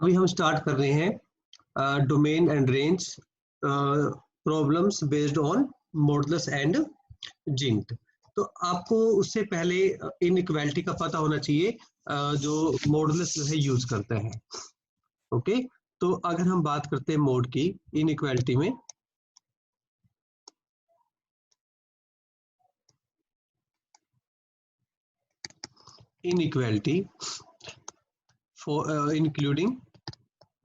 अभी हम स्टार्ट कर रहे हैं domain and range problems based on modulus and zinc. तो आपको उससे पहले इनइक्वालिटी का पता होना चाहिए जो मॉडुलस जो है यूज करता है। ओके, तो अगर हम बात करते हैं मोड की इनइक्वालिटी में, inequality for including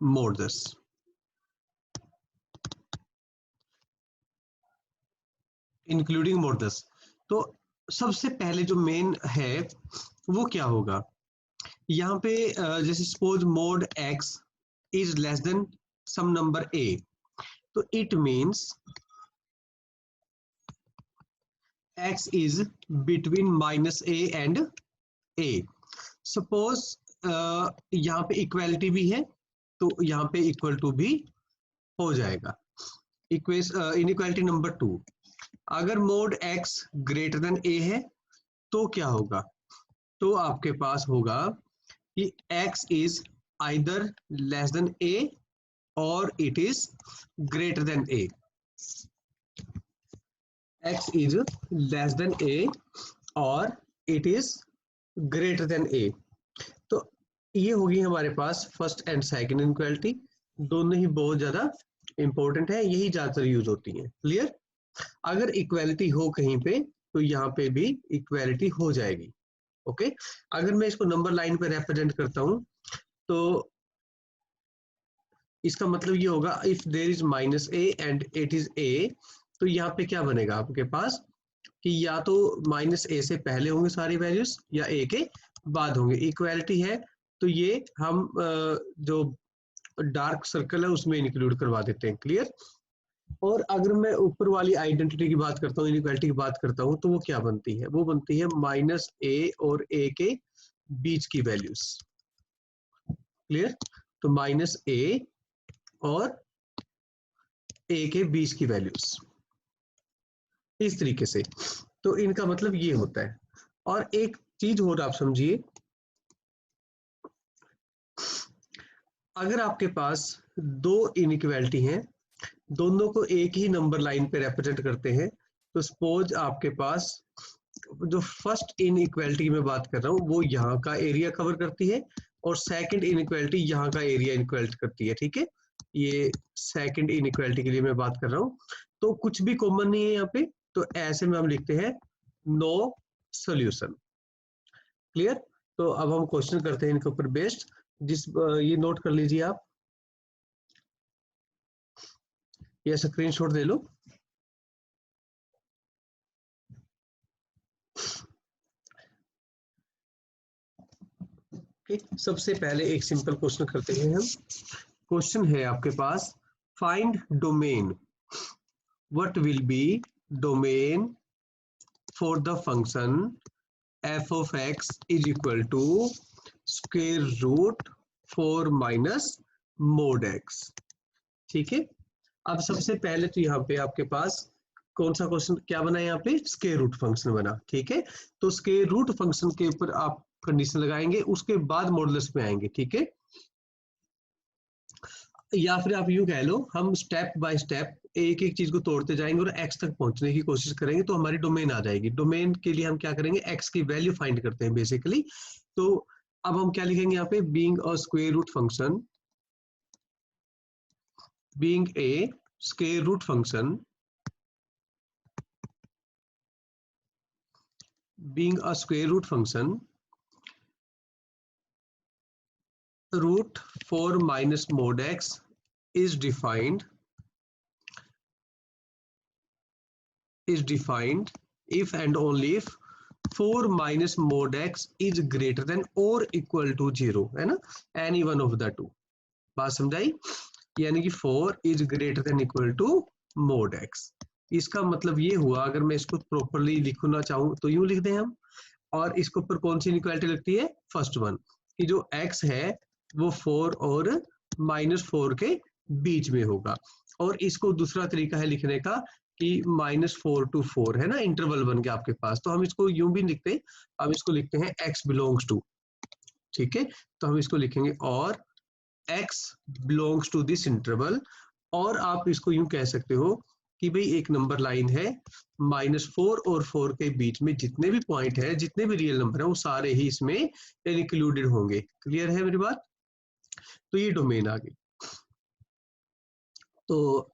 modulus, including modulus. तो सबसे पहले जो मेन है वो क्या होगा, यहाँ पे जैसे suppose mod x is less than some number a, तो it means x is between minus a and a। Suppose यहाँ पे इक्वलिटी भी है तो यहाँ पे इक्वल टू भी हो जाएगा। इनइक्वालिटी नंबर 2, अगर mod x greater then a है तो क्या होगा, तो आपके पास होगा कि x is either less than a और it is greater then a। x is less than a और it is greater than a। तो ये होगी हमारे पास फर्स्ट एंड सेकंड इनइक्वालिटी, दोनों ही बहुत ज्यादा इंपॉर्टेंट है, यही ज्यादातर यूज होती है। क्लियर? अगर इक्वालिटी हो कहीं पे तो यहाँ पे भी इक्वालिटी हो जाएगी। ओके, अगर मैं इसको नंबर लाइन पे रिप्रेजेंट करता हूं तो इसका मतलब ये होगा if there is minus A and it is A, तो यहाँ पे क्या बनेगा आपके पास कि या तो माइनस ए से पहले होंगे सारी वैल्यूज या ए के बाद होंगे। इक्वालिटी है तो ये हम जो डार्क सर्कल है उसमें इंक्लूड करवा देते हैं। क्लियर? और अगर मैं ऊपर वाली आइडेंटिटी की बात करता हूँ, इनइक्वालिटी की बात करता हूँ, तो वो क्या बनती है, वो बनती है माइनस ए और ए के बीच की वैल्यूज। क्लियर? तो माइनस ए और ए के बीच की वैल्यूज इस तरीके से, तो इनका मतलब ये होता है। और एक चीज और आप समझिए, अगर आपके पास दो इनइक्वालिटी हैं, दोनों को एक ही नंबर लाइन पे रिप्रेजेंट करते हैं, तो सपोज आपके पास जो फर्स्ट इनइक्वालिटी की मैं बात कर रहा हूँ वो यहाँ का एरिया कवर करती है और सेकंड इनइक्वालिटी यहाँ का एरिया इक्वल करती है। ठीक है, ये सेकंड इनइक्वालिटी के लिए मैं बात कर रहा हूँ, तो कुछ भी कॉमन नहीं है यहाँ पे, तो ऐसे में हम लिखते हैं नो सॉल्यूशन। क्लियर? तो अब हम क्वेश्चन करते हैं इनके ऊपर बेस्ड, ये नोट कर लीजिए आप या स्क्रीनशॉट ले लो। सबसे पहले एक सिंपल क्वेश्चन करते हैं हम। क्वेश्चन है आपके पास, find domain, what will be domain for the function f of x is equal to square root 4 minus mod x। ठीक है, अब सबसे पहले तो यहाँ पे आपके पास कौन सा क्वेश्चन क्या बना है, यहाँ पे स्क्वायर रूट फंक्शन बना। ठीक है, तो स्क्वायर रूट फंक्शन के ऊपर आप कंडीशन लगाएंगे, उसके बाद मॉडुलस पे आएंगे। ठीक है, या फिर आप यूं कह लो हम स्टेप बाय स्टेप एक एक चीज को तोड़ते जाएंगे और x तक पहुंचने की कोशिश करेंगे, तो हमारी डोमेन आ जाएगी। डोमेन के लिए हम क्या करेंगे, x की वैल्यू फाइंड करते हैं बेसिकली। तो अब हम क्या लिखेंगे यहाँ पे, being a square root function, being a square root function, being a square root function, root 4 minus mod x is defined if and only if 4 minus mod x is greater than or equal to 0, है ना, any one of the two। बात समझाई? यानी कि 4 is greater than equal to mod x। इसका मतलब ये हुआ, अगर मैं इसको प्रॉपरली लिखना चाहूँ तो यूं लिख दें हम, और इसके ऊपर कौन सी इनइक्वालिटी लगती है, फर्स्ट वन, कि जो x है वो 4 और -4 के बीच में होगा। और इसको दूसरा तरीका है लिखने का कि -4 to 4 है ना, इंटरवल बन के आपके पास, तो हम इसको यूं भी लिखते हैं, अब इसको लिखते हैं x बिलोंग्स टू। ठीक है, तो हम इसको लिखेंगे और x belongs to this interval, और आप इसको यूं कह सकते हो कि भाई एक नंबर लाइन है, -4 और 4 के बीच में जितने भी पॉइंट है, जितने भी रियल नंबर है, वो सारे ही इसमें इंक्लूडेड होंगे। क्लियर है मेरी बात? तो ये डोमेन आ गई। तो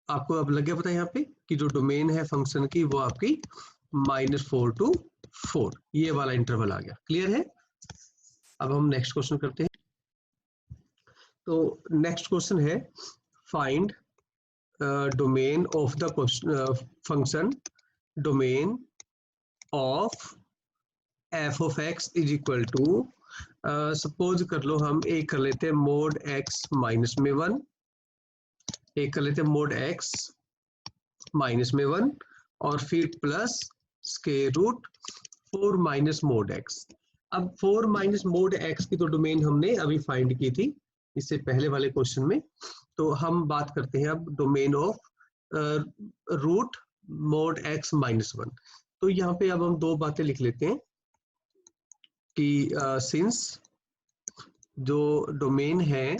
आपको अब लग गया पता है यहाँ पे कि जो डोमेन है फंक्शन की वो आपकी -4 to 4, ये वाला इंटरवल आ गया। क्लियर है? अब हम नेक्स्ट क्वेश्चन करते हैं। तो नेक्स्ट क्वेश्चन है find domain of the function domain of f of x is equal to, suppose कर लो हम एक कर लेते हैं मोड x माइनस में 1, एक कर लेते हैं मोड x माइनस में 1, और फिर plus square root 4 minus mod x। अब 4 माइनस मोड x की तो डोमेन हमने अभी फाइंड की थी इससे पहले वाले क्वेश्चन में। तो हम बात करते हैं अब domain of root mod x minus 1। तो यहाँ पे अब हम दो बातें लिख लेते हैं कि सिंस जो डोमेन है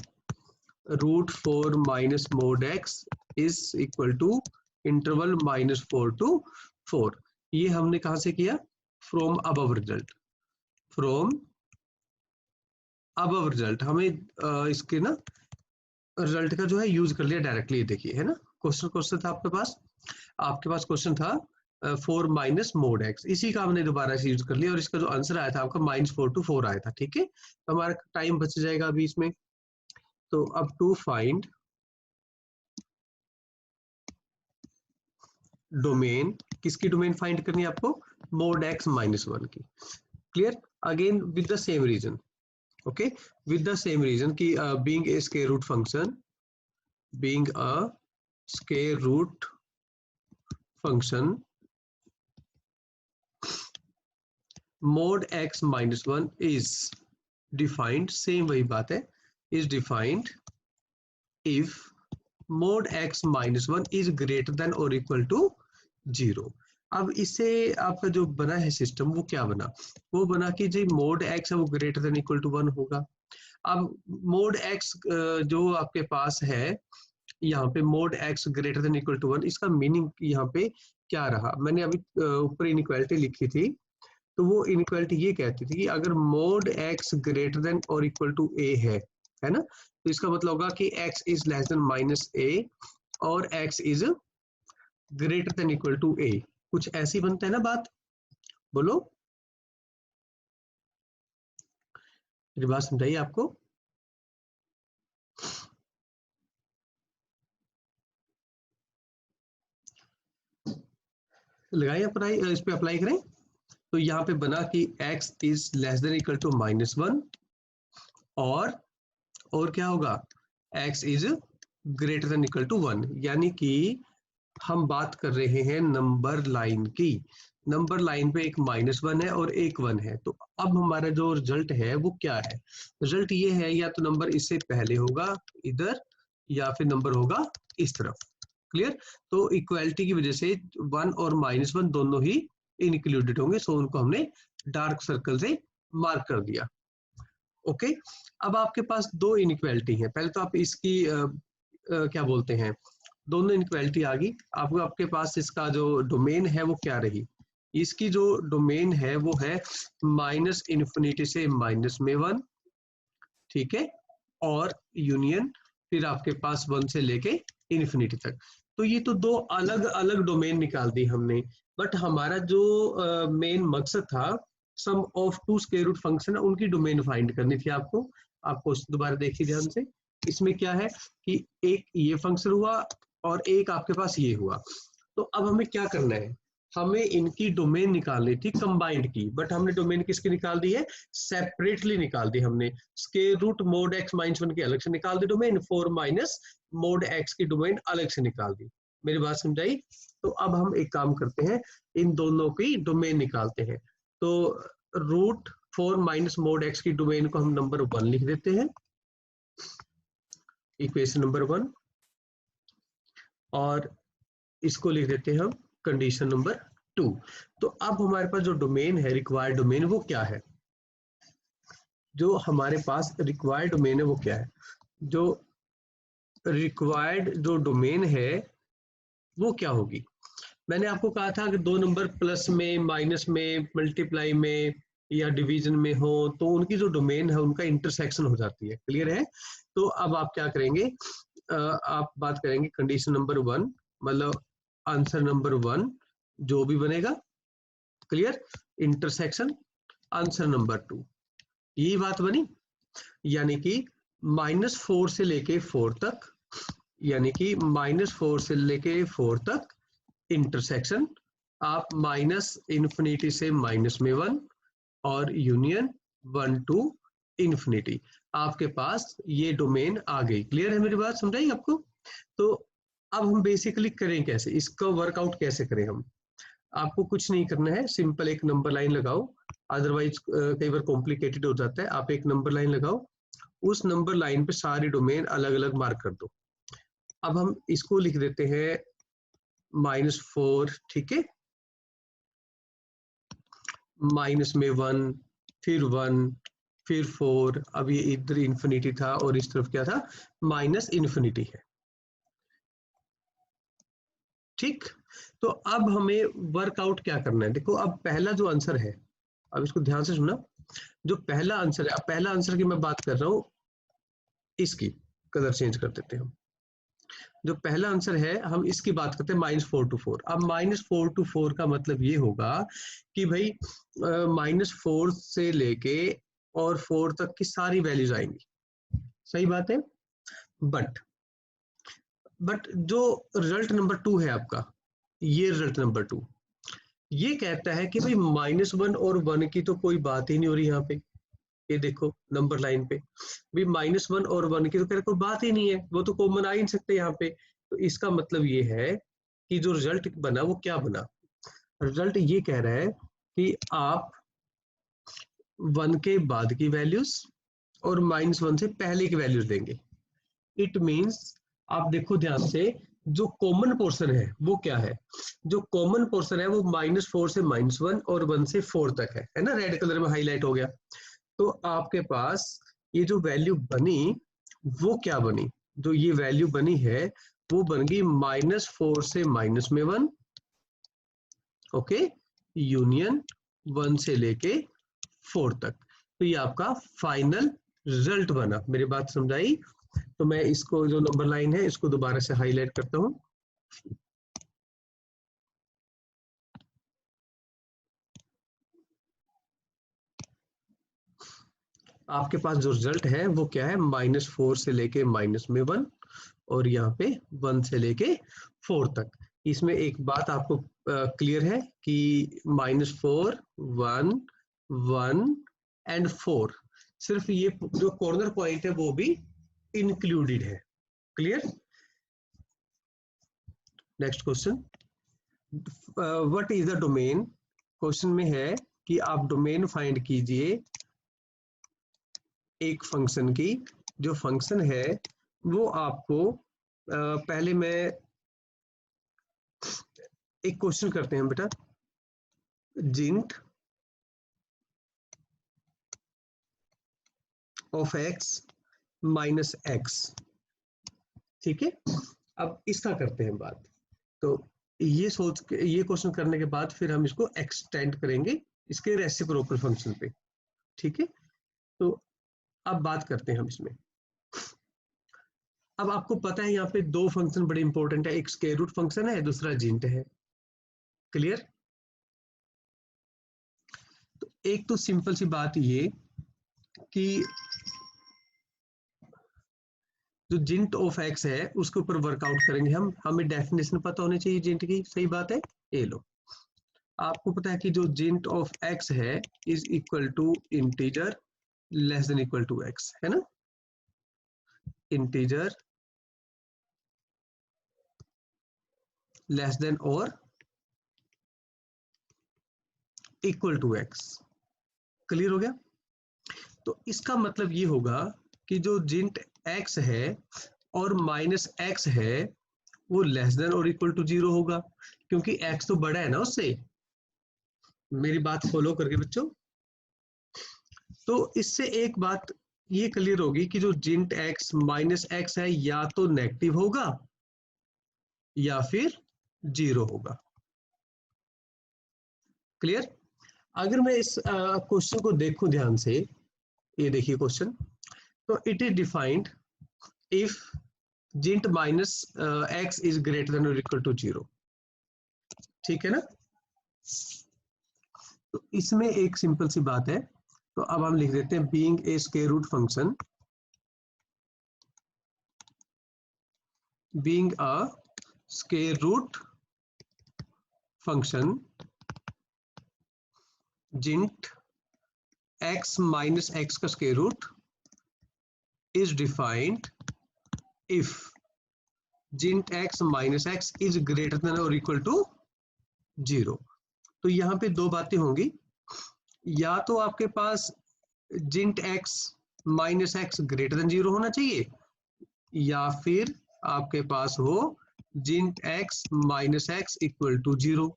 root 4 minus mod x is equal to interval -4 to 4, ये हमने कहा से किया? From above result. From above result हमें इसके ना रिजल्ट का जो है यूज कर लिया डायरेक्टली। देखिए है ना, क्वेश्चन था आपके पास क्वेश्चन था 4 माइनस मोड x, इसी का हमने दोबारा से यूज कर लिया और इसका जो आंसर आया था आपका -4 to 4 आया था। ठीक है, तो हमारा टाइम बच जाएगा अभी इसमें। तो अब टू फाइंड डोमेन, किसकी डोमेन फाइंड करनी है आपको? मोड x माइनस 1 की। Clear? Again with the same reason, okay, with the same reason कि being a square root function, being a square root function, mod x minus 1 is defined, same वही बात है, is defined if mod x minus 1 is greater than or equal to 0। अब इससे आपका जो बना है सिस्टम वो क्या बना? वो बना कि जी mod x है वो greater than equal to 1 होगा। अब mod x जो आपके पास है यहाँ पे mod x greater than equal to 1, इसका मीनिंग यहाँ पे क्या रहा? मैंने अभी ऊपर इनइक्वालिटी लिखी थी, तो वो इनइक्वालिटी ये कहती थी कि अगर मोड x ग्रेटर देन और इक्वल टू a है ना, तो इसका मतलब होगा कि x is less than -a और x is greater than equal to a। कुछ ऐसी बनता है ना बात, बोलो, मेरी बात समझाइए आपको। लगाइए अप्लाई, इस पे अप्लाई करें। तो यहाँ पे बना कि x is less than equal to -1 और क्या होगा? x is greater than equal to 1, यानी कि हम बात कर रहे हैं नंबर लाइन की। नंबर लाइन पे एक -1 है और एक 1 है। तो अब हमारा जो रिजल्ट है वो क्या है? रिजल्ट ये है, या तो नंबर इससे पहले होगा इधर, या फिर नंबर होगा इस तरफ। क्लियर? तो इक्वालिटी की वजह से 1 और -1 दोनों ही इंक्लूडेड होंगे, सो उनको हमने डार्क सर्कल से मार्क कर दिया। ओके, अब आपके पास दो इनइक्वालिटी है। पहले तो आप इसकी क्या बोलते हैं, दोनों इनइक्वालिटी आ गई। आपके पास इसका जो डोमेन है वो क्या रही? इसकी जो डोमेन है वो है -∞ से -1, ठीक है, और यूनियन फिर आपके पास 1 से लेके इन्फिनिटी तक। तो ये तो दो अलग अलग डोमेन निकाल दी हमने, बट हमारा जो मेन मकसद था sum of two square root function, उनकी डोमेन फाइंड करनी थी आपको। आपको दोबारा देखिए ध्यान से, इसमें क्या है कि एक ये फंक्शन हुआ और एक आपके पास ये हुआ। तो अब हमें क्या करना है? हमें इनकी डोमेन निकालनी थी कंबाइंड की, बट हमने डोमेन किसकी निकाल दी है? सेपरेटली निकाल दी हमने। Square root mod x minus 1 की अलग से निकाल दी डोमेन, 4 माइनस मोड x की डोमेन अलग से निकाल दी। मेरी बात समझाई? तो अब हम एक काम करते हैं, इन दोनों की डोमेन निकालते हैं। तो रूट 4 माइनस मोड x की डोमेन को हम नंबर 1 लिख देते हैं, इक्वेशन नंबर 1, और इसको लिख देते हैं हम कंडीशन नंबर 2। तो अब हमारे पास जो डोमेन है, रिक्वायर्ड डोमेन, वो क्या है? जो हमारे पास रिक्वायर्ड डोमेन है वो क्या है, जो रिक्वायर्ड जो डोमेन है वो क्या होगी। मैंने आपको कहा था कि दो नंबर प्लस में, माइनस में, मल्टीप्लाई में या डिवीजन में हो तो उनकी जो डोमेन है उनका इंटरसेक्शन हो जाती है। क्लियर है। तो अब आप क्या करेंगे, आप बात करेंगे कंडीशन नंबर 1, मतलब आंसर नंबर 1 जो भी बनेगा, क्लियर, इंटरसेक्शन आंसर नंबर 2, यही बात बनी। यानी कि -4 से लेके 4 तक, यानी कि -4 से लेके 4 तक इंटरसेक्शन, आप -∞ से -1 और यूनियन 1 to इन्फिनिटी, आपके पास ये डोमेन आ गई। क्लियर है मेरी बात, समझाई आपको। तो अब हम बेसिकली करें कैसे, इसका वर्कआउट कैसे करें हम। आपको कुछ नहीं करना है, सिंपल एक नंबर लाइन लगाओ, अदरवाइज कई बार कॉम्प्लिकेटेड हो जाता है। आप एक नंबर लाइन लगाओ, उस नंबर लाइन पे सारी डोमेन अलग अलग मार्क कर दो। अब हम इसको लिख देते हैं -4, ठीक है, माइनस में 1, फिर 1, फिर 4, अब ये इधर इन्फिनिटी था और इस तरफ क्या था, -∞ है। ठीक, तो अब हमें वर्कआउट क्या करना है। देखो अब पहला जो आंसर है, अब इसको ध्यान से सुनना, जो पहला आंसर है, अब पहला आंसर की मैं बात कर रहा हूँ, इसकी कलर चेंज कर देते हैं हम। जो पहला आंसर है हम इसकी बात करते हैं -4 to 4। अब -4 to 4 का मतलब ये होगा कि भाई -4 से लेके और 4 तक की सारी वैल्यूज आएंगी, सही बात है। बट जो रिजल्ट नंबर 2 है आपका, ये रिजल्ट नंबर 2 ये कहता है कि भाई -1 और 1 की तो कोई बात ही नहीं हो रही यहाँ पे। ये देखो नंबर लाइन पे भी -1 और 1 की तो कोई बात ही नहीं है, वो तो कॉमन आ ही नहीं सकते यहाँ पे। तो इसका मतलब ये है कि जो रिजल्ट बना वो क्या बना, रिजल्ट ये कह रहा है कि आप 1 के बाद की वैल्यूज और -1 से पहले की वैल्यूज देंगे। इट मीन्स आप देखो ध्यान से, जो कॉमन पोर्शन है वो क्या है, जो कॉमन पोर्शन है वो -4 से -1 और 1 से 4 तक है ना, रेड कलर में हाईलाइट हो गया। तो आपके पास ये जो वैल्यू बनी वो क्या बनी, जो ये वैल्यू बनी है वो बन गई -4 से -1, ओके, यूनियन 1 से लेके 4 तक। तो ये आपका फाइनल रिजल्ट बना। मेरी बात समझाई। तो मैं इसको जो नंबर लाइन है इसको दोबारा से हाईलाइट करता हूं। आपके पास जो रिजल्ट है वो क्या है, -4 से लेके -1 और यहाँ पे 1 से लेके 4 तक। इसमें एक बात आपको क्लियर है कि -4, 1, 1 एंड 4, सिर्फ ये जो कॉर्नर पॉइंट है वो भी इंक्लूडेड है। Clear. Next question, what is the domain. Question में है कि आप डोमेन फाइंड कीजिए एक फंक्शन की। जो फंक्शन है वो आपको पहले मैं एक क्वेश्चन करते हैं बेटा, जिंट ऑफ x माइनस x, ठीक है। अब इसका करते हैं बात। तो ये सोच के, ये क्वेश्चन करने के बाद फिर हम इसको एक्सटेंड करेंगे इसके रेसिप्रोकल फंक्शन पे, ठीक है। तो अब बात करते हैं हम इसमें। अब आपको पता है यहाँ पे दो फंक्शन बड़े इंपॉर्टेंट है, एक स्क्वायर रूट फंक्शन है, दूसरा जिंट है। क्लियर। तो एक तो सिंपल सी बात ये कि जो जिंट ऑफ एक्स है उसके ऊपर वर्कआउट करेंगे हम। हमें डेफिनेशन पता होनी चाहिए जिंट की, सही बात है। ये लो, आपको पता है कि जो जिंट ऑफ एक्स है is equal to integer less than equal to x, है ना, इंटीजर लेस देन और इक्वल टू एक्स। क्लियर हो गया। तो इसका मतलब ये होगा कि जो जिंट एक्स है और माइनस एक्स है वो लेस देन और इक्वल टू 0 होगा, क्योंकि एक्स तो बड़ा है ना उससे। मेरी बात फॉलो करके बच्चों, तो इससे एक बात ये क्लियर होगी कि जो जिंट x माइनस एक्स है या तो नेगेटिव होगा या फिर 0 होगा। क्लियर? अगर मैं इस क्वेश्चन को देखूं ध्यान से, ये देखिए क्वेश्चन, तो इट इज डिफाइंड इफ जिंट minus x is greater than और इक्वल टू 0। ठीक है ना? तो इसमें एक सिंपल सी बात है, तो अब हम लिख देते हैं being a square root function, being a square root function जिंट x माइनस एक्स का square root is defined if जिंट x minus x is greater than और इक्वल टू 0। तो यहाँ पे दो बातें होंगी, या तो आपके पास gint x minus x greater than 0 होना चाहिए, या फिर आपके पास हो gint x minus x equal to 0।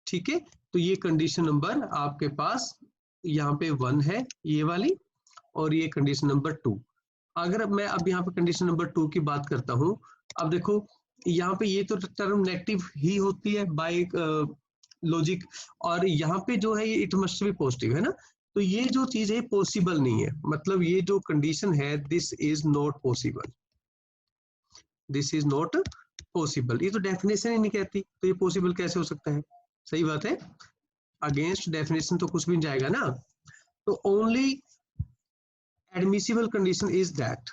ठीक है, तो ये कंडीशन नंबर आपके पास यहाँ पे 1 है ये वाली, और ये कंडीशन नंबर 2। अगर मैं अब यहाँ पे कंडीशन नंबर 2 की बात करता हूँ, अब देखो यहाँ पे ये तो टर्म नेगेटिव ही होती है बाय लॉजिक, और यहाँ पे जो है ये इट मस्ट बी पॉजिटिव है ना, तो ये जो चीज है पॉसिबल नहीं है, मतलब ये जो कंडीशन है this is not possible, this is not possible, ये तो डेफिनेशन ही नहीं कहती, तो ये पॉसिबल कैसे हो सकता है? सही बात है, अगेंस्ट डेफिनेशन तो कुछ भी नहीं जाएगा ना। तो only admissible condition is that.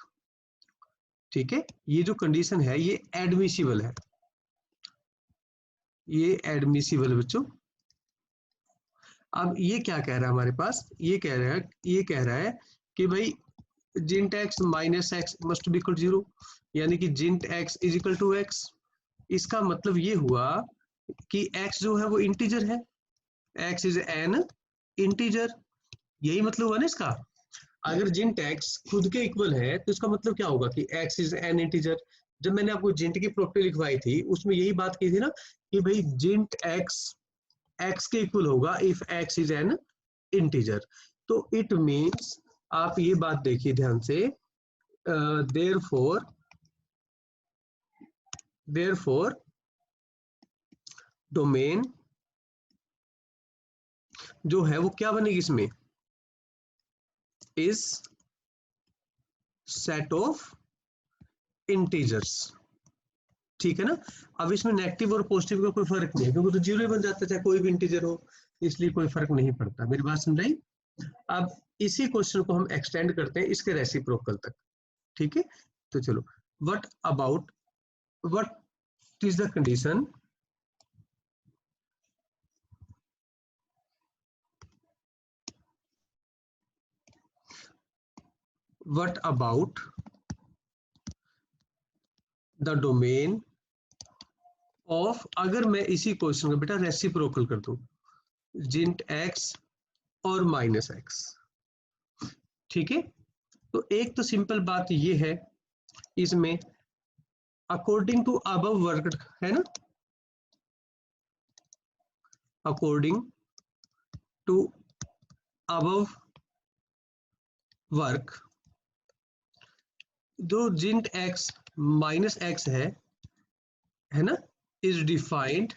ठीक है, ये जो कंडीशन है ये एडमिसिबल है, ये एडमिसिबल है बच्चों। अब ये क्या कह रहा है हमारे पास, ये कह रहा है कि भाई जिंट x minus x must be equal 0, यानी कि जिंट x is equal to x. इसका मतलब ये हुआ कि x जो है वो इंटीजर है, x इज एन इंटीजर, यही मतलब हुआ ना इसका। अगर जिंट x खुद के इक्वल है तो इसका मतलब क्या होगा कि x इज एन इंटीजर। जब मैंने आपको जिंट की प्रॉपर्टी लिखवाई थी उसमें यही बात की थी ना कि भाई जिंट x के इक्वल होगा if x is an integer. तो इट मीन्स, आप ये बात देखिए ध्यान से, देयरफॉर डोमेन जो है वो क्या बनेगी इसमें, इज सेट ऑफ इंटीजर्स। ठीक है ना? अब इसमें नेगेटिव और पॉजिटिव का कोई फर्क नहीं है, क्योंकि तो जीरो ही बन जाता है चाहे कोई भी इंटीजर हो, इसलिए कोई फर्क नहीं पड़ता। मेरी बात समझाई? अब इसी क्वेश्चन को हम एक्सटेंड करते हैं इसके रेसिप्रोकल तक। ठीक है, तो चलो, what is the condition what about the domain of, अगर मैं इसी क्वेश्चन को बेटा रेसिप्रोकल कर दूं, जिंट x और माइनस एक्स। ठीक है, तो एक तो सिंपल बात ये है इसमें, अकॉर्डिंग टू अबव वर्क है ना, अकॉर्डिंग टू अबव वर्क, जो जिंट x माइनस एक्स है ना, is defined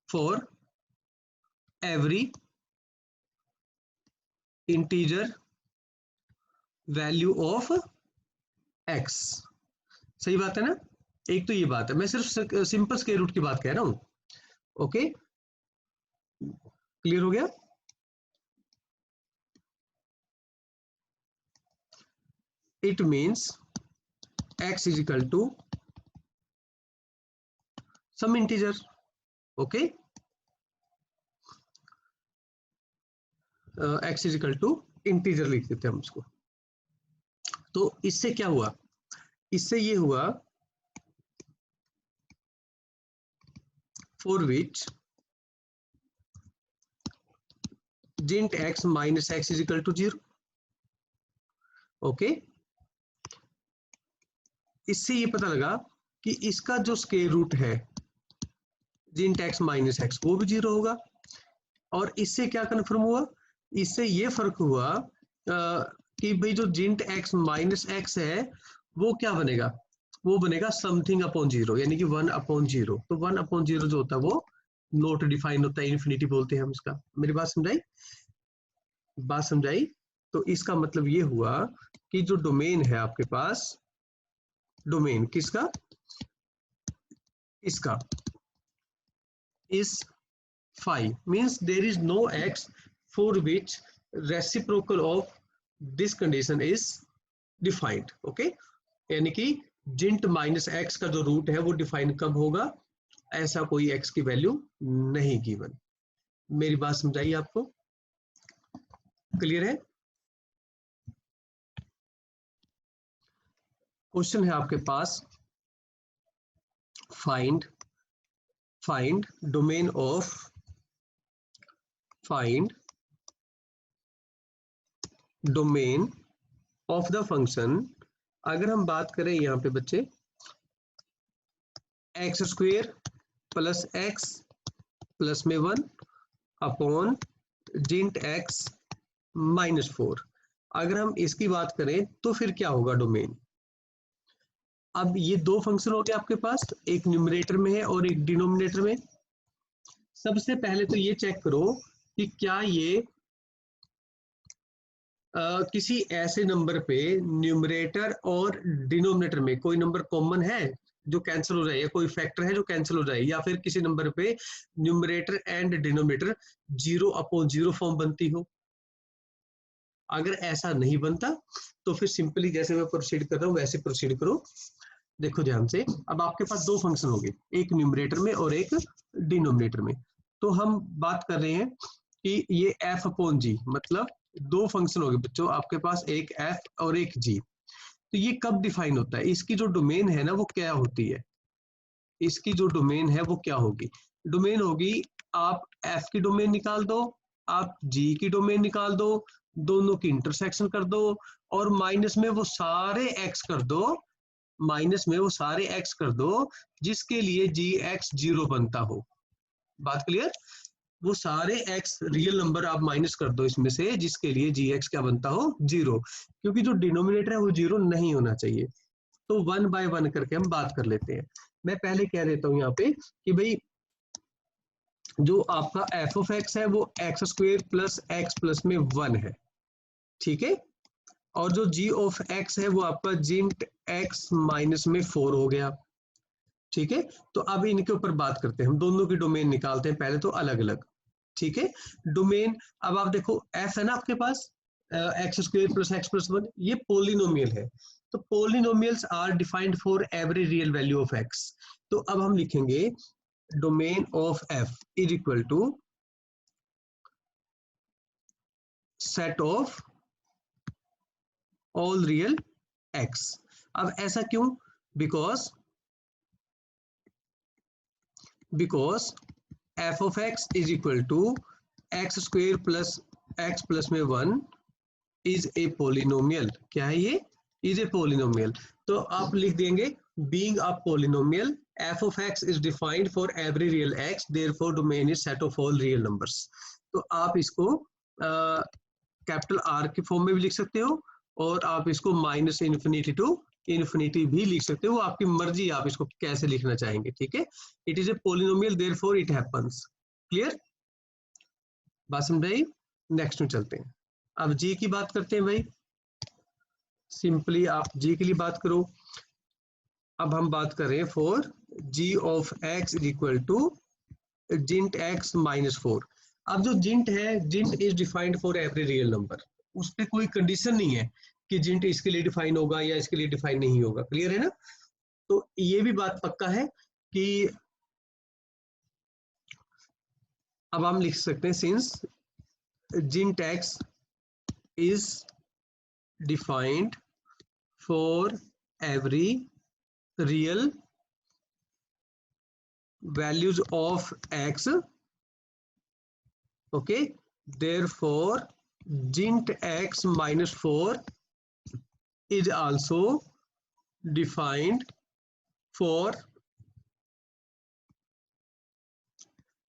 for every integer value of x। सही बात है ना? एक तो ये बात है, मैं सिर्फ सिंपल स्क्वायर रूट की बात कह रहा हूं। ओके, क्लियर हो गया? It means x is equal to some integer. Okay, x is equal to integer लिख देते हैं हम इसको। तो इससे क्या हुआ, इससे ये हुआ for which gint x minus x is equal to 0। Okay, इससे ये पता लगा कि इसका जो स्क्वायर रूट है जिंट x माइनस एक्स वो भी 0 होगा। और इससे क्या कन्फर्म हुआ, इससे ये फर्क हुआ कि भाई जो जिंट x माइनस एक्स है वो क्या बनेगा, वो बनेगा समथिंग अपॉन जीरो, यानी कि 1/0। तो 1/0 जो होता है वो नॉट डिफाइन होता है, इन्फिनिटी बोलते हैं हम इसका। मेरी बात समझाई, बात समझाई? तो इसका मतलब ये हुआ कि जो डोमेन है आपके पास, डोमेन किसका, इसका, इस phi means there is no x for which reciprocal of this condition is defined। Okay, यानी कि जिंट माइनस एक्स का जो रूट है वो डिफाइन कब होगा, ऐसा कोई x की वैल्यू नहीं गिवन। मेरी बात समझाइए आपको, क्लियर है? क्वेश्चन है आपके पास, find find domain of, find domain of the function. अगर हम बात करें यहाँ पे बच्चे, x square plus x plus में 1 अपॉन जिंट एक्स माइनस 4, अगर हम इसकी बात करें तो फिर क्या होगा डोमेन। अब ये दो फंक्शन हो गए आपके पास, एक न्यूमरेटर में है और एक डिनोमिनेटर में। सबसे पहले तो ये चेक करो कि क्या ये किसी ऐसे नंबर पे न्यूमरेटर और डिनोमिनेटर में कोई नंबर कॉमन है जो कैंसिल हो जाए, या कोई फैक्टर है जो कैंसिल हो जाए, या फिर किसी नंबर पे न्यूमरेटर एंड डिनोमिनेटर 0/0 फॉर्म बनती हो। अगर ऐसा नहीं बनता तो फिर सिंपली जैसे मैं प्रोसीड कर रहा हूँ वैसे प्रोसीड करो। देखो ध्यान से, अब आपके पास दो फंक्शन हो गए, एक न्यूमरेटर में और एक डिनोमिनेटर में। तो हम बात कर रहे हैं कि ये f अपॉन जी, मतलब दो फंक्शन हो गए बच्चों आपके पास, एक f और एक g। तो ये कब डिफाइन होता है, इसकी जो डोमेन है ना वो क्या होती है, इसकी जो डोमेन है वो क्या होगी, डोमेन होगी, आप f की डोमेन निकाल दो, आप g की डोमेन निकाल दो, दोनों की इंटरसेक्शन कर दो, और माइनस में वो सारे x कर दो, माइनस में वो सारे x कर दो जिसके लिए gx 0 बनता हो। बात क्लियर? वो सारे x रियल नंबर आप माइनस कर दो इसमें से जिसके लिए gx क्या बनता हो, 0, क्योंकि जो डिनोमिनेटर है वो 0 नहीं होना चाहिए। तो 1 बाय 1 करके हम बात कर लेते हैं। मैं पहले कह देता हूं यहाँ पे कि भाई जो आपका एफ ऑफ एक्स है वो x square plus x plus में 1 है, ठीक है, और जो जी ऑफ एक्स है वो आपका जिंट एक्स माइनस में 4 हो गया, ठीक है। तो अब इनके ऊपर बात करते हैं, हम दोनों की डोमेन निकालते हैं पहले तो अलग अलग, ठीक है। डोमेन, अब आप देखो एफ है ना आपके पास, x square plus x plus 1, ये पोलिनोमियल है। तो polynomials are defined for every real value of x. तो अब हम लिखेंगे domain of f is equal to set of all real x. अब ऐसा क्यों, because f of x is equal to x square plus x plus में 1 is a polynomial। क्या है ये, is a polynomial। तो आप लिख देंगे being a polynomial f of x is defined for every real x, therefore domain is set of all real numbers। तो आप इसको कैपिटल R के फॉर्म में भी लिख सकते हो, और आप इसको माइनस इन्फिनिटी टू इन्फिनिटी भी लिख सकते हो, आपकी मर्जी आप इसको कैसे लिखना चाहेंगे, ठीक है। It is A polynomial therefore it happens. Clear, बात समझाई? नेक्स्ट में चलते हैं, अब जी की बात करते हैं भाई। सिंपली आप जी के लिए बात करो। अब हम बात कर रहे हैं for g of x is equal to जिंट एक्स माइनस 4। अब जो जिंट है, जिंट is defined for every real number, उस पर कोई कंडीशन नहीं है कि जिंट इसके लिए डिफाइन होगा या इसके लिए डिफाइन नहीं होगा। क्लियर है ना? तो ये भी बात पक्का है कि अब हम लिख सकते हैं सिंस जिंट x is defined for every real values of x, okay, therefore जिंट x minus 4 is also defined for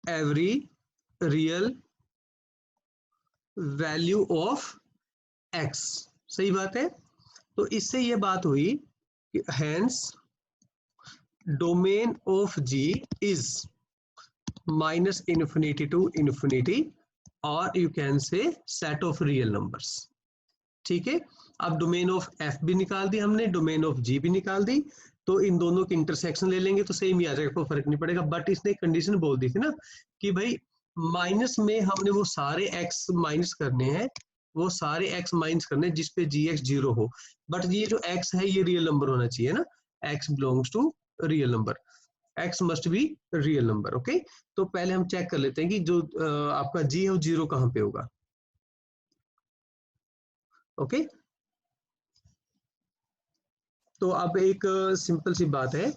every real value of x. सही बात है। तो इससे ये बात हुई कि hence domain of g is minus infinity to infinity, और you can say set of real numbers. ठीक है। अब डोमेन ऑफ एफ भी निकाल दी हमने, डोमेन ऑफ जी भी निकाल दी, तो इन दोनों की इंटरसेक्शन ले लेंगे तो सेम ही आ जाएगा, कोई फर्क नहीं पड़ेगा। बट इसने कंडीशन बोल दी थी ना कि भाई माइनस में हमने वो सारे एक्स माइनस करने हैं, वो सारे एक्स माइनस करने हैं जिसपे जी एक्स 0 हो। बट ये जो एक्स है ये रियल नंबर होना चाहिए ना, x belongs to real number, x must be real number. Okay, तो पहले हम चेक कर लेते हैं कि जो आपका जी है वो 0 कहाँ पे होगा। ओके, तो अब एक सिंपल सी बात है,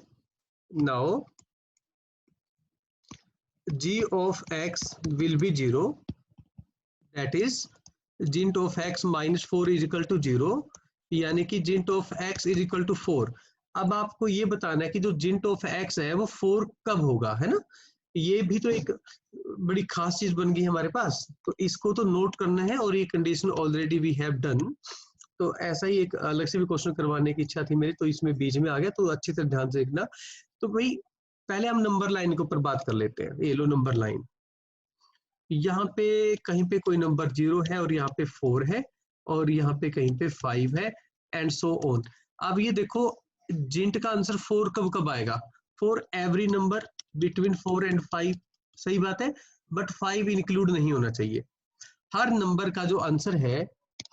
now g of x will be 0, that is gint of x minus 4 is equal to 0, यानी कि gint of x is equal to 4। अब आपको ये बताना है कि जो gint of x है वो 4 कब होगा, है ना। ये भी तो एक बड़ी खास चीज बन गई हमारे पास, तो इसको तो नोट करना है, और ये condition already we have done. तो ऐसा ही एक अलग से भी क्वेश्चन करवाने की इच्छा थी मेरी, तो इसमें बीच में आ गया, तो अच्छी तरह ध्यान से देखना। तो भाई पहले हम नंबर लाइन के ऊपर बात कर लेते हैं। ये लो नंबर लाइन, यहाँ पे कहीं पे कोई नंबर 0 है, और यहाँ पे 4 है, और यहाँ पे कहीं पे 5 है, एंड सो ऑन। अब ये देखो जिंट का आंसर 4 कब कब आएगा, for every number between 4 and 5। सही बात है, बट 5 इंक्लूड नहीं होना चाहिए। हर नंबर का जो आंसर है,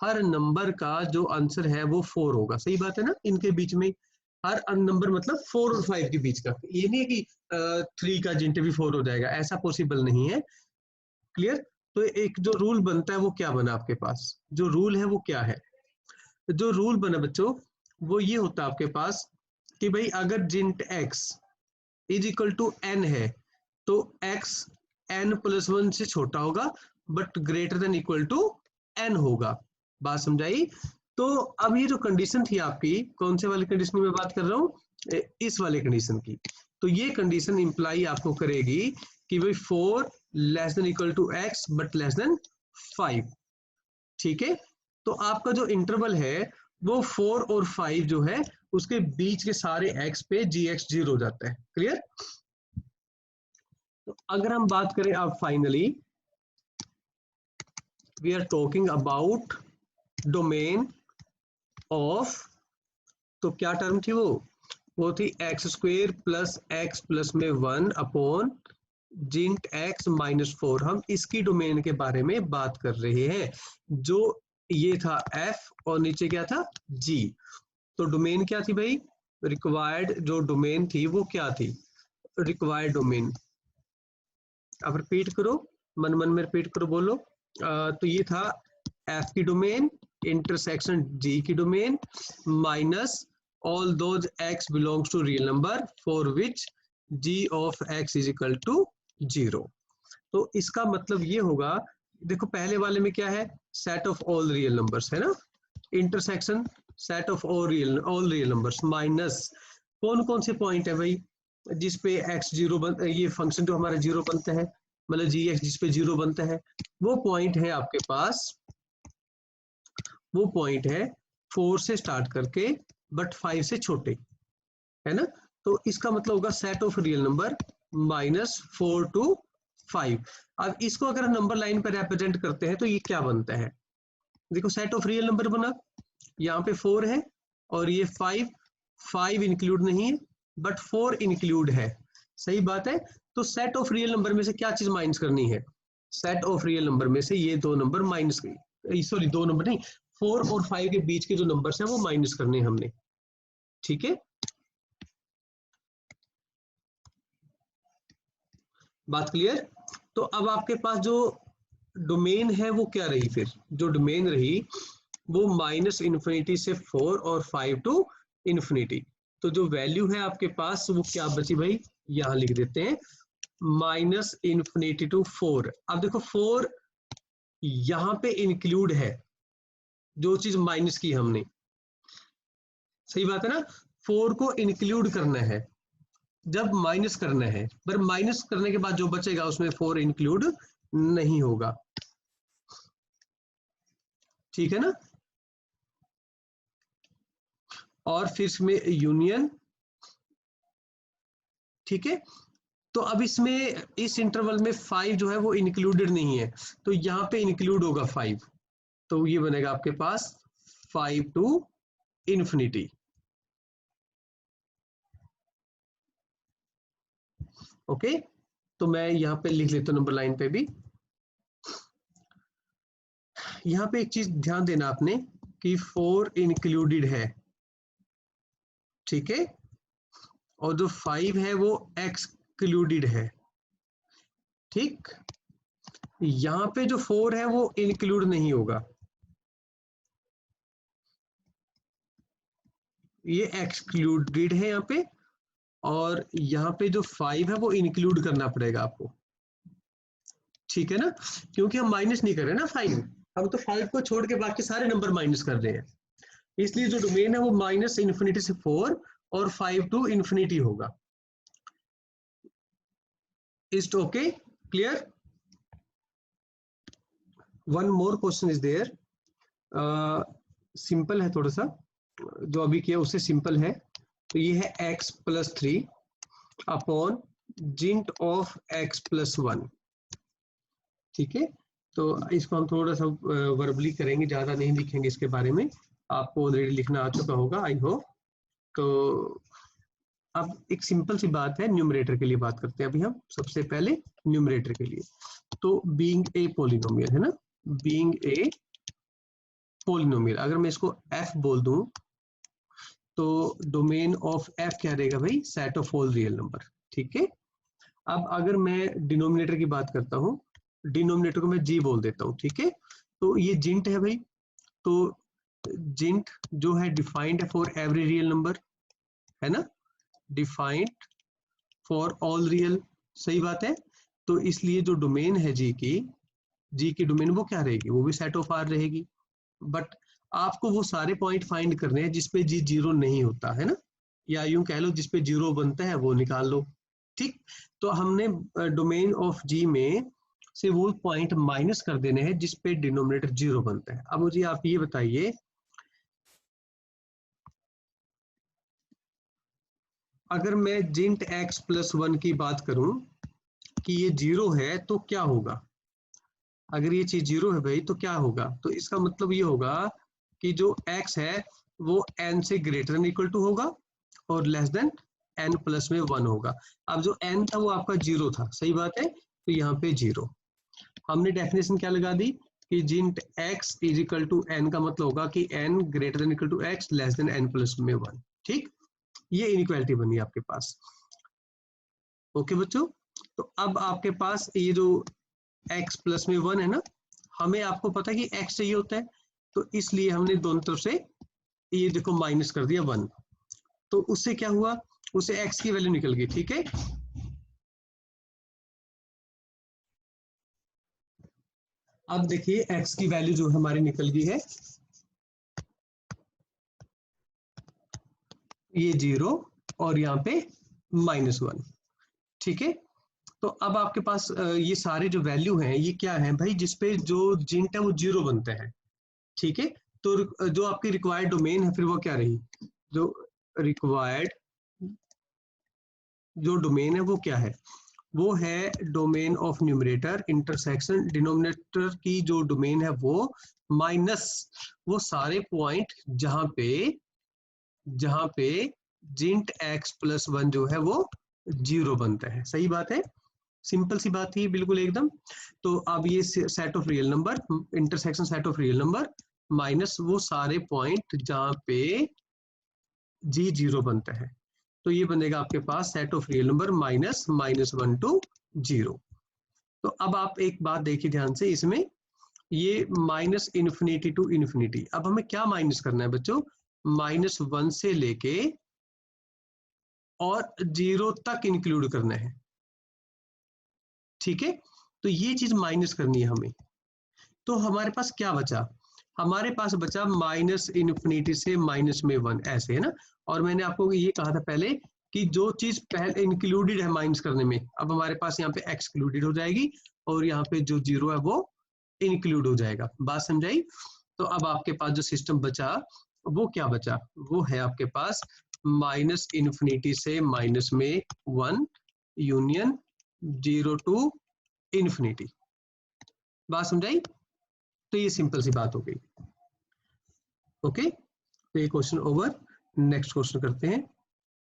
हर नंबर का जो आंसर है वो 4 होगा। सही बात है ना, इनके बीच में हर नंबर मतलब 4 और 5 के बीच का, ये नहीं है कि 3 का जिंट भी 4 हो जाएगा, ऐसा पॉसिबल नहीं है। क्लियर। तो एक जो रूल बनता है वो क्या बना आपके पास, जो रूल है वो क्या है, जो रूल बना बच्चों वो ये होता है आपके पास कि भाई अगर gint x is equal to n है, तो x n+1 से छोटा होगा, but greater than equal to n होगा। बात समझाई। तो अब ये जो कंडीशन थी आपकी, कौन से वाली कंडीशन की मैं बात कर रहा हूँ, इस वाले कंडीशन की। तो ये कंडीशन इंप्लाई आपको करेगी कि भाई 4 less than equal to x but less than 5। ठीक है। तो आपका जो इंटरवल है वो 4 और 5 जो है उसके बीच के सारे x पे gx 0 हो जाता है। क्लियर। तो अगर हम बात करें अब finally we are talking about domain of, तो क्या टर्म थी वो थी x² प्लस x प्लस में 1 अपॉन जिंट x माइनस 4। हम इसकी डोमेन के बारे में बात कर रहे हैं, जो ये था f और नीचे क्या था g। तो डोमेन क्या थी भाई, रिक्वायर्ड जो डोमेन थी वो क्या थी, रिक्वायर्ड डोमेन। अब रिपीट करो, मन मन में रिपीट करो, बोलो। तो ये था f की डोमेन इंटरसेक्शन g की domain minus all those x belongs to real number for which g of x is equal to 0। तो इसका मतलब ये होगा, देखो पहले वाले में क्या है, set of all real numbers है ना, intersection set of all real numbers minus कौन कौन से पॉइंट है भाई जिसपे x 0 बन, ये फंक्शन जो हमारा 0 बनता है, मतलब जी एक्स जिसपे 0 बनता है, वो पॉइंट है आपके पास, वो पॉइंट है 4 से स्टार्ट करके बट 5 से छोटे, है ना। तो इसका मतलब होगा set of real number -4 to 5। अब इसको अगर नंबर लाइन पर रिप्रेजेंट करते हैं तो ये क्या बनता है, देखो सेट ऑफ रियल नंबर बना, यहाँ पे 4 है और ये 5 इंक्लूड नहीं है बट 4 इंक्लूड है। सही बात है। तो सेट ऑफ रियल नंबर में से क्या चीज माइनस करनी है, सेट ऑफ रियल नंबर में से ये दो नंबर माइनस, सॉरी दो नंबर नहीं, 4 और 5 के बीच के जो नंबर्स हैं वो माइनस करने हैं हमने। ठीक है, बात क्लियर। तो अब आपके पास जो डोमेन है वो क्या रही, फिर जो डोमेन रही वो -∞ से 4 और 5 टू इन्फिनिटी। तो जो वैल्यू है आपके पास वो क्या बची भाई, यहां लिख देते हैं -∞ to 4। अब देखो 4 यहां पे इंक्लूड है, जो चीज माइनस की हमने, सही बात है ना, 4 को इंक्लूड करना है जब माइनस करना है, पर माइनस करने के बाद जो बचेगा उसमें 4 इंक्लूड नहीं होगा। ठीक है ना। और फिर इसमें यूनियन, ठीक है। तो अब इसमें इस इंटरवल में 5 जो है वो इंक्लूडेड नहीं है, तो यहाँ पे इंक्लूड होगा 5, तो ये बनेगा आपके पास 5 टू इन्फिनिटी। ओके, तो मैं यहाँ पे लिख लेता हूँ नंबर लाइन पे भी। यहाँ पे एक चीज ध्यान देना आपने कि 4 इंक्लूडेड है, ठीक है, और जो 5 है वो एक्सक्लूडेड है, ठीक। यहाँ पे जो 4 है वो इंक्लूड नहीं होगा, ये एक्सक्लूडेड है यहाँ पे, और यहाँ पे जो 5 है वो इंक्लूड करना पड़ेगा आपको, ठीक है ना, क्योंकि हम माइनस नहीं कर रहे ना 5, हम तो 5 को छोड़ के बाकी सारे नंबर माइनस कर रहे हैं, इसलिए जो डोमेन है वो माइनस इन्फिनिटी से 4 और 5 टू इन्फिनिटी होगा। Is okay, clear? One more question is there, simple है थोड़ा सा, जो अभी किया उससे सिंपल है। तो ये है x+3 अपॉन जिंट ऑफ x+1, ठीक है। तो इसको हम थोड़ा सा वर्बली करेंगे, ज्यादा नहीं लिखेंगे इसके बारे में, आपको ऑलरेडी लिखना आ चुका होगा आई होप। तो अब एक सिंपल सी बात है, न्यूमरेटर के लिए बात करते हैं अभी हम, सबसे पहले न्यूमरेटर के लिए। तो बीइंग ए पॉलिनोमियल है ना, बीइंग ए पॉलिनोमियल, अगर मैं इसको f बोल दूं तो डोमेन ऑफ f क्या रहेगा भाई, set of all real number, ठीक है। अब अगर मैं डिनोमिनेटर की बात करता हूँ, डिनोमिनेटर को मैं g बोल देता हूँ, ठीक है। तो ये जिंट है भाई, तो जिंट जो है डिफाइंड है फॉर एवरी रियल नंबर, है ना, डिफाइंड फॉर ऑल रियल, सही बात है। तो इसलिए जो डोमेन है जी की डोमेन वो क्या रहेगी, वो भी सेट ऑफ आर रहेगी, बट आपको वो सारे पॉइंट फाइंड करने हैं जिसपे जी जीरो नहीं होता है ना, या यूं कह लो जिसपे जीरो बनता है वो निकाल लो, ठीक। तो हमने डोमेन ऑफ जी में से वो पॉइंट माइनस कर देने हैं जिसपे डिनोमिनेटर जीरो बनता है। अब मुझे आप ये बताइए, अगर मैं जिंट x+1 की बात करूं कि ये जीरो है तो क्या होगा, अगर ये चीज जीरो है भाई तो क्या होगा, तो इसका मतलब ये होगा कि जो x है वो n से ग्रेटर देन इक्वल टू होगा और लेस देन n प्लस में 1 होगा। अब जो n था वो आपका जीरो था, सही बात है, तो यहाँ पे जीरो। हमने डेफिनेशन क्या लगा दी कि gint x is equal to n, का मतलब होगा कि n greater than equal to x less than n plus में 1, ठीक। ये इनइक्वालिटी बनी आपके पास, ओके बच्चों। तो अब आपके पास ये जो x प्लस में 1 है ना, हमें आपको पता है कि x चाहिए होता है, तो इसलिए हमने दोनों तरफ से ये देखो माइनस कर दिया 1, तो उससे क्या हुआ, उससे x की वैल्यू निकल गई, ठीक है। अब देखिए x की वैल्यू जो हमारी निकल गई है ये 0 और यहाँ पे -1, ठीक है। तो अब आपके पास ये सारे जो वैल्यू हैं ये क्या है भाई, जिसपे जो जिंट है वो 0 बनता है, ठीक है। तो जो आपकी रिक्वायर्ड डोमेन है फिर वो क्या रही, जो रिक्वायर्ड जो डोमेन है वो क्या है, वो है domain of numerator intersection denominator की जो डोमेन है वो माइनस वो सारे पॉइंट जहां पे जिंट x+1 जो है वो 0 बनता है, सही बात है, सिंपल सी बात थी बिल्कुल एकदम। तो अब ये set of real number, intersection set of real number minus वो सारे पॉइंट जहां पे जी 0 बनता है, तो ये बनेगा आपके पास set of real number -1 to 0। तो अब आप एक बात देखिए ध्यान से, इसमें ये -इन्फिनिटी टू इन्फिनिटी, अब हमें क्या माइनस करना है बच्चों, -1 से लेके और 0 तक इंक्लूड करना है, ठीक है। तो ये चीज माइनस करनी है हमें, तो हमारे पास क्या बचा, हमारे पास बचा -इन्फिनिटी से -1, ऐसे है ना। और मैंने आपको ये कहा था पहले कि जो चीज पहले इंक्लूडेड है माइनस करने में, अब हमारे पास यहाँ पे एक्सक्लूडेड हो जाएगी और यहाँ पे जो 0 है वो इंक्लूड हो जाएगा, बात समझाई। तो अब आपके पास जो सिस्टम बचा वो क्या बचा, वो है आपके पास माइनस इन्फिनिटी से माइनस में 1 यूनियन 0 टू इन्फिनिटी। बात समझाई? तो ये सिंपल सी बात हो गई। ओके, तो ये क्वेश्चन ओवर। नेक्स्ट क्वेश्चन करते हैं।